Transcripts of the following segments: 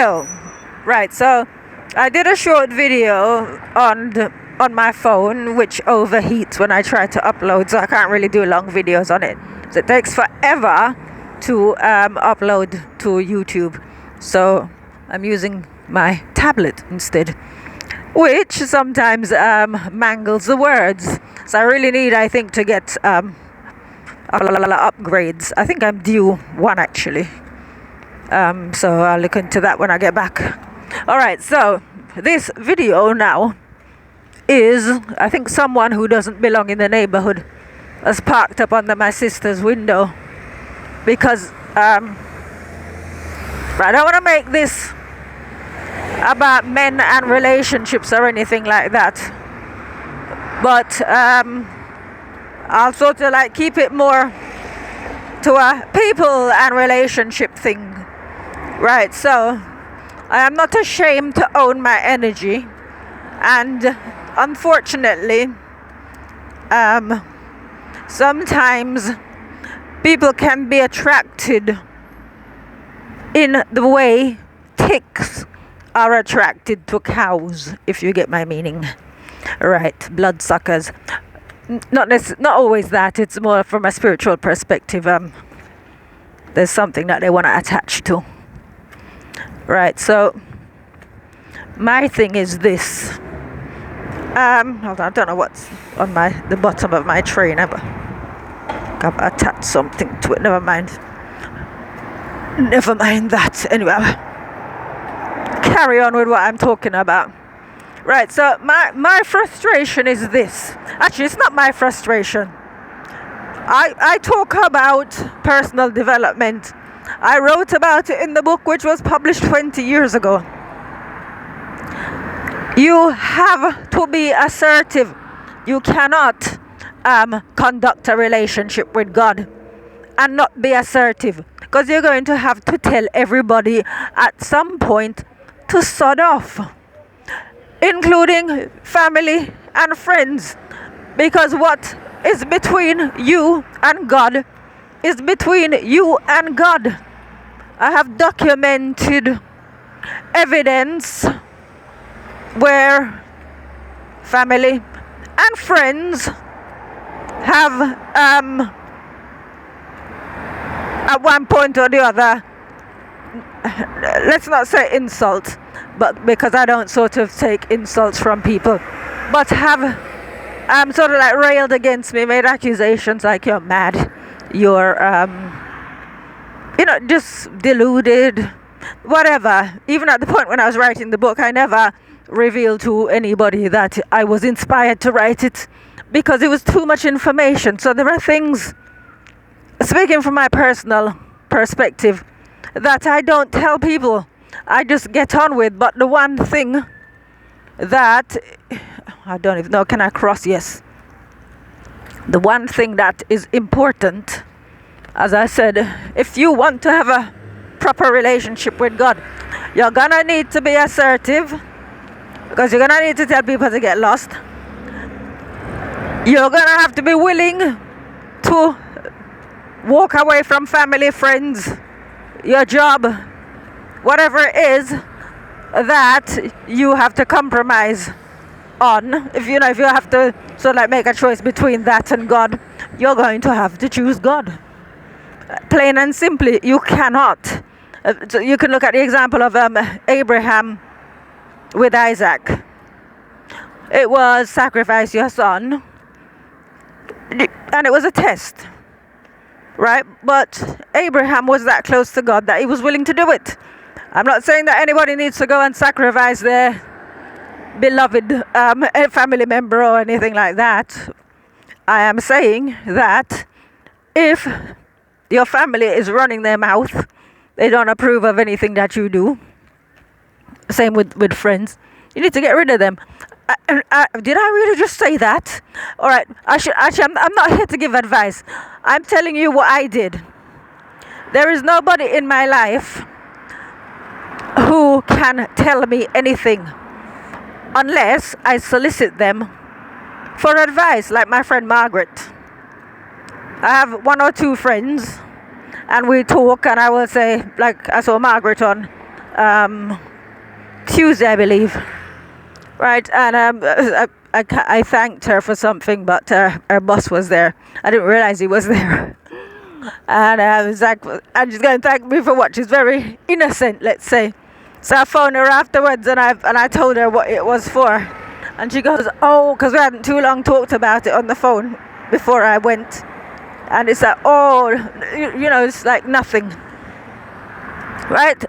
Hello. Right, so I did a short video on my phone which overheats when I try to upload, so I can't really do long videos on it. So it takes forever to upload to YouTube. So I'm using my tablet instead, which sometimes mangles the words. So I really need, I think, to get upgrades. I think I'm due one actually. So I'll look into that when I get back. Alright, so this video now is, I think someone who doesn't belong in the neighborhood has parked up under my sister's window because I don't want to make this about men and relationships or anything like that, but I'll sort of like keep it more to a people and relationship thing. Right, so I am not ashamed to own my energy, and unfortunately sometimes people can be attracted in the way ticks are attracted to cows, if you get my meaning. Right, bloodsuckers. Not always that, it's more from a spiritual perspective. There's something that they want to attach to. Right, so my thing is this. Hold on, I don't know what's on the bottom of my trainer, but I've attached something to it. Never mind that. Anyway, carry on with what I'm talking about. Right, so my frustration is this. Actually, it's not my frustration. I talk about personal development. I wrote about it in the book which was published 20 years ago. You have to be assertive. You cannot conduct a relationship with God and not be assertive, because you're going to have to tell everybody at some point to sod off, including family and friends, because what is between you and God is between you and God. I have documented evidence where family and friends have at one point or the other, let's not say insult, but because I don't sort of take insults from people, but have sort of like railed against me, made accusations like you're mad, you're just deluded, whatever. Even at the point when I was writing the book, I never revealed to anybody that I was inspired to write it, because it was too much information. So there are things, speaking from my personal perspective, that I don't tell people. I just get on with. But the one thing that I don't even know, can I cross? Yes. The one thing that is important, as I said, if you want to have a proper relationship with God, you're gonna need to be assertive, because you're gonna need to tell people to get lost. You're gonna have to be willing to walk away from family, friends, your job, whatever it is that you have to compromise on. If you have to sort of like make a choice between that and God, you're going to have to choose God. Plain and simply, you cannot. So you can look at the example of Abraham with Isaac. It was sacrifice your son, and it was a test, right? But Abraham was that close to God that he was willing to do it. I'm not saying that anybody needs to go and sacrifice their beloved family member or anything like that. I am saying that if your family is running their mouth, they don't approve of anything that you do, same with friends, you need to get rid of them. Did I really just say that? All right, I'm not here to give advice. I'm telling you what I did. There is nobody in my life who can tell me anything unless I solicit them for advice, like my friend Margaret. I have one or two friends, and we talk, and I will say, like I saw Margaret on Tuesday, I believe. Right, and I thanked her for something, but her boss was there. I didn't realize he was there. And I was like, and she's going to thank me for what? She's very innocent, let's say. So I phoned her afterwards, and I told her what it was for. And she goes, oh, because we hadn't too long talked about it on the phone before I went. And it's like, oh, it's like nothing. Right?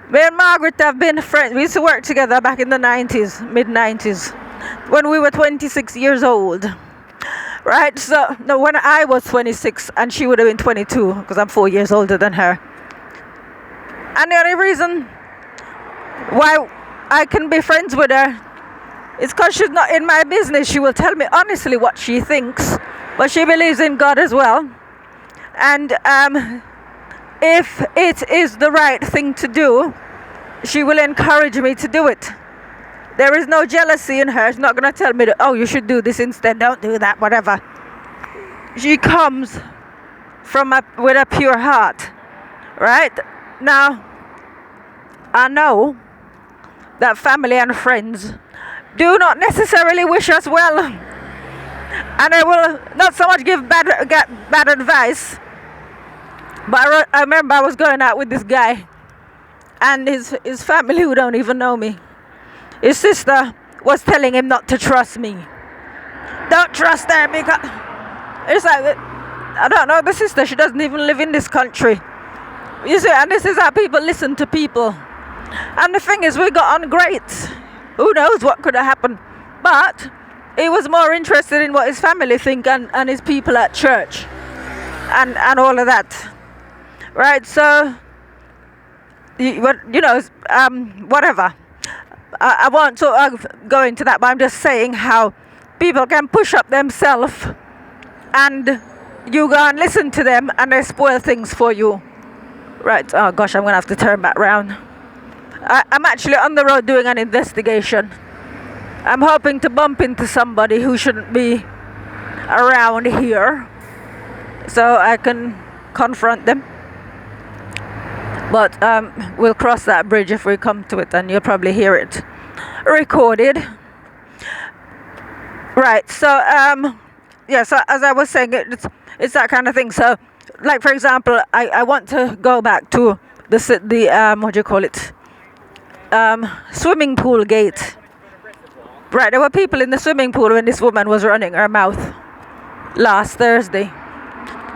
Me and Margaret have been friends. We used to work together back in the 90s, mid-90s, when we were 26 years old. Right? So, no, when I was 26 and she would have been 22, because I'm 4 years older than her. And the only reason why I can be friends with her is because she's not in my business. She will tell me honestly what she thinks, but she believes in God as well. And if it is the right thing to do, she will encourage me to do it. There is no jealousy in her. She's not going to tell me, oh, you should do this instead, don't do that, whatever. She comes with a pure heart. Right? Now, I know that family and friends do not necessarily wish us well. And I will not so much give bad advice. But I remember I was going out with this guy, and his family, who don't even know me, his sister was telling him not to trust me. Don't trust her, because it's like, I don't know the sister. She doesn't even live in this country. You see, and this is how people listen to people. And the thing is, we got on great. Who knows what could have happened? But he was more interested in what his family think and his people at church and all of that. Right, so, whatever. I won't sort of go into that, but I'm just saying how people can push up themselves and you go and listen to them and they spoil things for you. Right, oh gosh, I'm going to have to turn back round. I'm actually on the road doing an investigation. I'm hoping to bump into somebody who shouldn't be around here so I can confront them. But we'll cross that bridge if we come to it, and you'll probably hear it recorded. Right, so so as I was saying, it's that kind of thing. So, like for example, I want to go back to the what do you call it? Swimming pool gate. Right, there were people in the swimming pool when this woman was running her mouth last Thursday.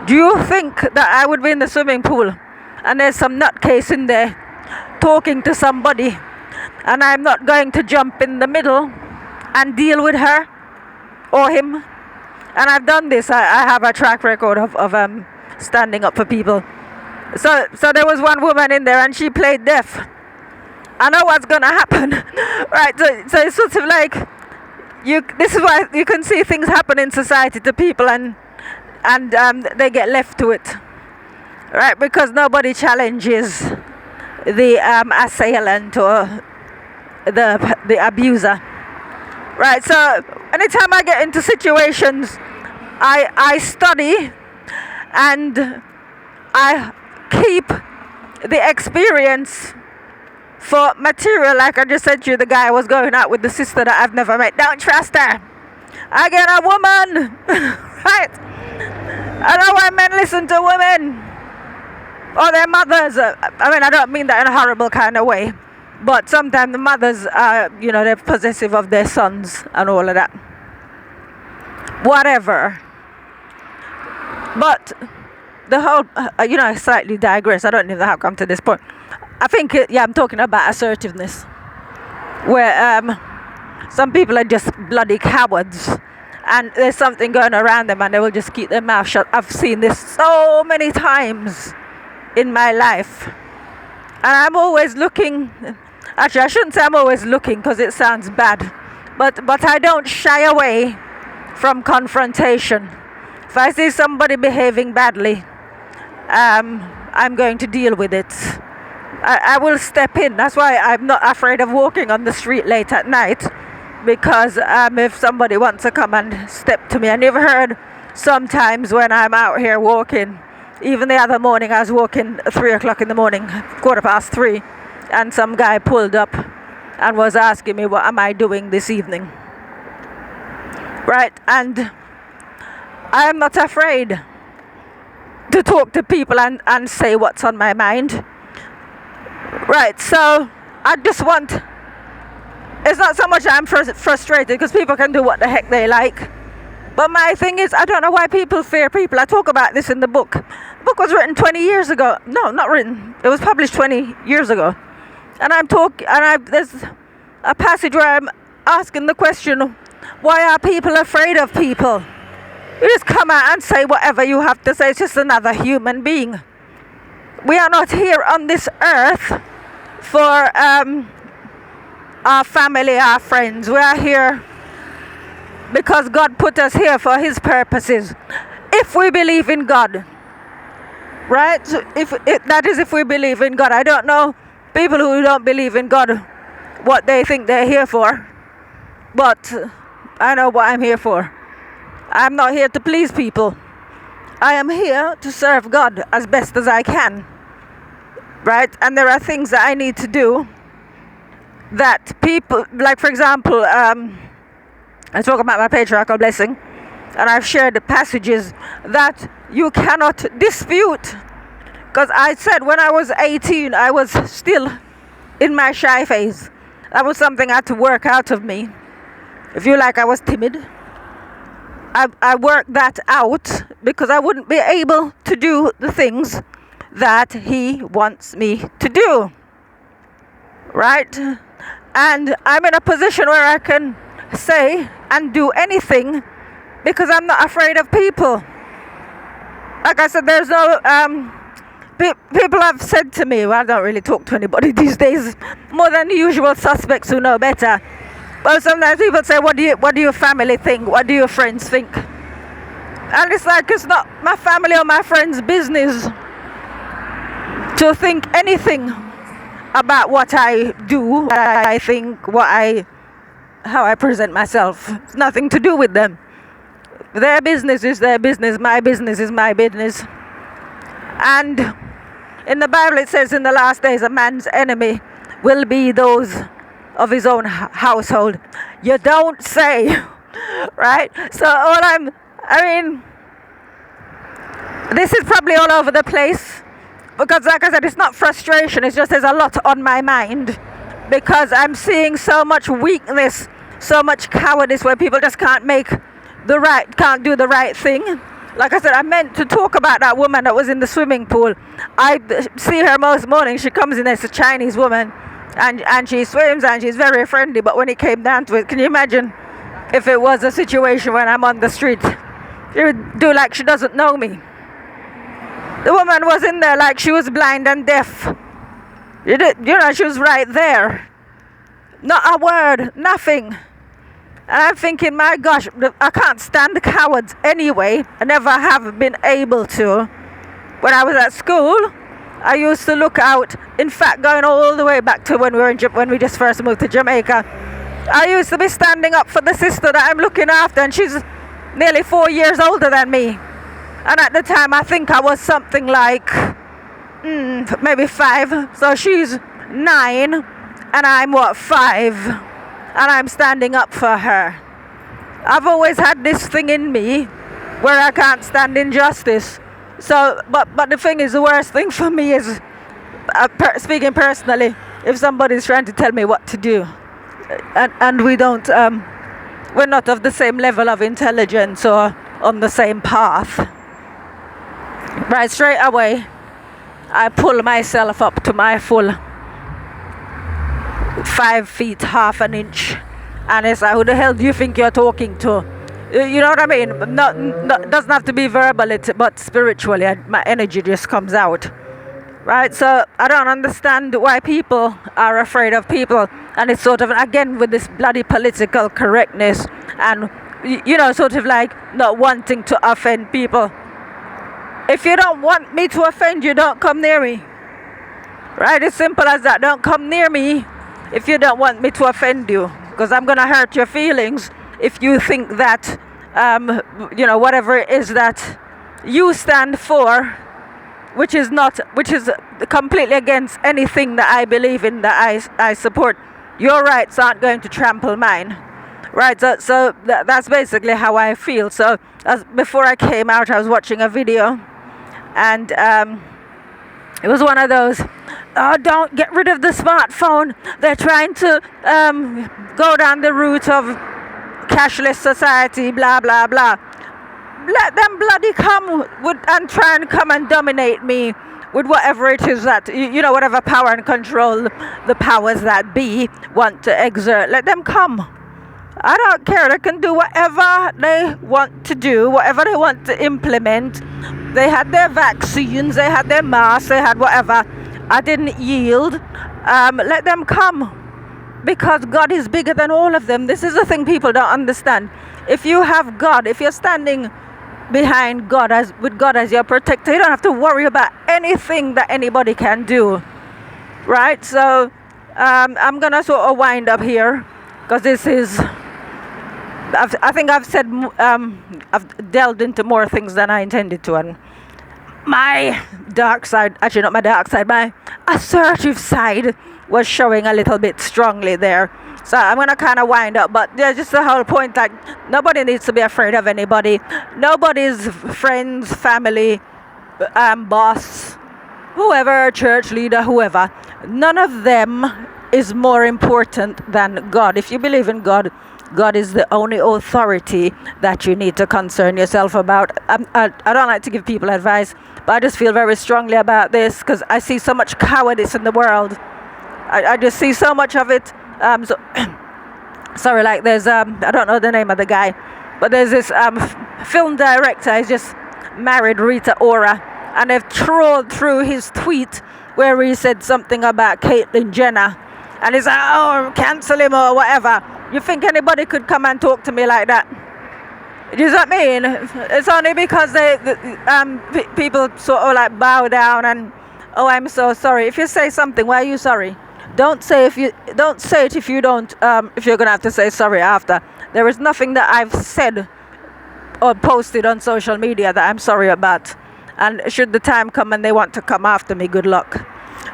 Do you think that I would be in the swimming pool and there's some nutcase in there talking to somebody and I'm not going to jump in the middle and deal with her or him? And I've done this. I have a track record of standing up for people. So there was one woman in there and she played deaf. I know what's going to happen. Right, so it's sort of like, this is why you can see things happen in society to people and they get left to it. Right, because nobody challenges the assailant or the abuser. Right, so anytime I get into situations, I study and I keep the experience for material. Like I just said to you, the guy was going out with the sister that I've never met. Don't trust her. Again, a woman. Right? I know why men listen to women. Or their mothers. I mean, I don't mean that in a horrible kind of way. But sometimes the mothers are, they're possessive of their sons and all of that. Whatever. But the whole, I slightly digress. I don't know how I come to this point. I think, I'm talking about assertiveness. Where some people are just bloody cowards. And there's something going around them and they will just keep their mouth shut. I've seen this so many times in my life. And I'm always looking. Actually, I shouldn't say I'm always looking because it sounds bad. But I don't shy away from confrontation. If I see somebody behaving badly, I'm going to deal with it. I will step in. That's why I'm not afraid of walking on the street late at night. Because if somebody wants to come and step to me, and you've heard sometimes when I'm out here walking, even the other morning I was walking 3 o'clock in the morning, 3:15, and some guy pulled up and was asking me, what am I doing this evening? Right? And I am not afraid to talk to people and say what's on my mind. Right, so I just want, it's not so much I'm frustrated because people can do what the heck they like. But my thing is, I don't know why people fear people. I talk about this in the book. The book was written 20 years ago. No, not written. It was published 20 years ago. And there's a passage where I'm asking the question, why are people afraid of people? You just come out and say whatever you have to say. It's just another human being. We are not here on this earth for our family, our friends. We are here because God put us here for His purposes. If we believe in God, right? That is if we believe in God. I don't know people who don't believe in God, what they think they're here for. But I know what I'm here for. I'm not here to please people. I am here to serve God as best as I can. Right? And there are things that I need to do that people, like for example, I talk about my patriarchal blessing, and I've shared the passages that you cannot dispute. Because I said when I was 18, I was still in my shy phase. That was something I had to work out of me. If you like, I was timid. I worked that out because I wouldn't be able to do the things that He wants me to do. Right? And I'm in a position where I can say and do anything because I'm not afraid of people. Like I said, there's no people have said to me, well, I don't really talk to anybody these days, more than the usual suspects who know better. But sometimes people say, what do your family think? What do your friends think? And it's like, it's not my family or my friends' business to think anything about what I do, what I think, how I present myself. It's nothing to do with them. Their business is their business. My business is my business. And in the Bible it says in the last days a man's enemy will be those of his own household. You don't say. Right? So this is probably all over the place. Because like I said, it's not frustration, it's just there's a lot on my mind. Because I'm seeing so much weakness, so much cowardice where people just can't do the right thing. Like I said, I meant to talk about that woman that was in the swimming pool. I see her most mornings, she comes in as a Chinese woman and she swims and she's very friendly, but when it came down to it, can you imagine if it was a situation when I'm on the street? She would do like she doesn't know me. The woman was in there like she was blind and deaf. She was right there. Not a word, nothing. And I'm thinking, my gosh, I can't stand cowards anyway. I never have been able to. When I was at school, I used to look out. In fact, going all the way back to when we just first moved to Jamaica, I used to be standing up for the sister that I'm looking after, and she's nearly 4 years older than me. And at the time, I think I was something like maybe 5. So she's 9, and I'm 5, and I'm standing up for her. I've always had this thing in me where I can't stand injustice. So, but the thing is, the worst thing for me is, speaking personally, if somebody's trying to tell me what to do, and we don't, we're not of the same level of intelligence or on the same path. Right, straight away, I pull myself up to my full 5 feet, half an inch. And it's like, who the hell do you think you're talking to? You know what I mean? Not doesn't have to be verbal, but spiritually, my energy just comes out. Right? So I don't understand why people are afraid of people. And it's sort of, again, with this bloody political correctness and, sort of like not wanting to offend people. If you don't want me to offend you, don't come near me. Right? It's simple as that. Don't come near me if you don't want me to offend you. Because I'm going to hurt your feelings if you think that, whatever it is that you stand for which is completely against anything that I believe in, that I support. Your rights aren't going to trample mine. Right, so that's basically how I feel. So before I came out, I was watching a video, and it was one of those, oh, don't get rid of the smartphone. They're trying to go down the route of cashless society, blah, blah, blah. Let them bloody come and try and come and dominate me with whatever it is that, whatever power and control the powers that be want to exert. Let them come. I don't care. They can do whatever they want to do, whatever they want to implement. They had their vaccines, they had their masks, they had whatever. I didn't yield. Let them come. Because God is bigger than all of them. This is the thing people don't understand. If you have God, if you're standing behind God, with God as your protector, you don't have to worry about anything that anybody can do. Right? So I'm going to sort of wind up here, because this is... I think I've said, I've delved into more things than I intended to, and my dark side, actually not my dark side, my assertive side was showing a little bit strongly there. So I'm going to kind of wind up, but there's just the whole point that nobody needs to be afraid of anybody. Nobody's friends, family, boss, whoever, church leader, whoever, none of them is more important than God. If you believe in God, God is the only authority that you need to concern yourself about. I don't like to give people advice, but I just feel very strongly about this, because I see so much cowardice in the world. I just see so much of it. Sorry, like there's, I don't know the name of the guy, but there's this film director. He's just married Rita Ora, and they've trawled through his tweet where he said something about Caitlyn Jenner, and he's like, oh, cancel him or whatever. You think anybody could come and talk to me like that? Do you know what I mean? It's only because people sort of like bow down and, oh, I'm so sorry. If you say something, why are you sorry? Don't say it if you don't. If you're gonna have to say sorry after. There is nothing that I've said or posted on social media that I'm sorry about. And should the time come and they want to come after me, good luck.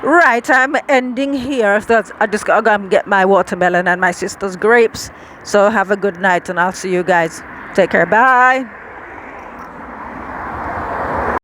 Right, I'm ending here. So I just gotta go and get my watermelon and my sister's grapes. So have a good night, and I'll see you guys. Take care. Bye.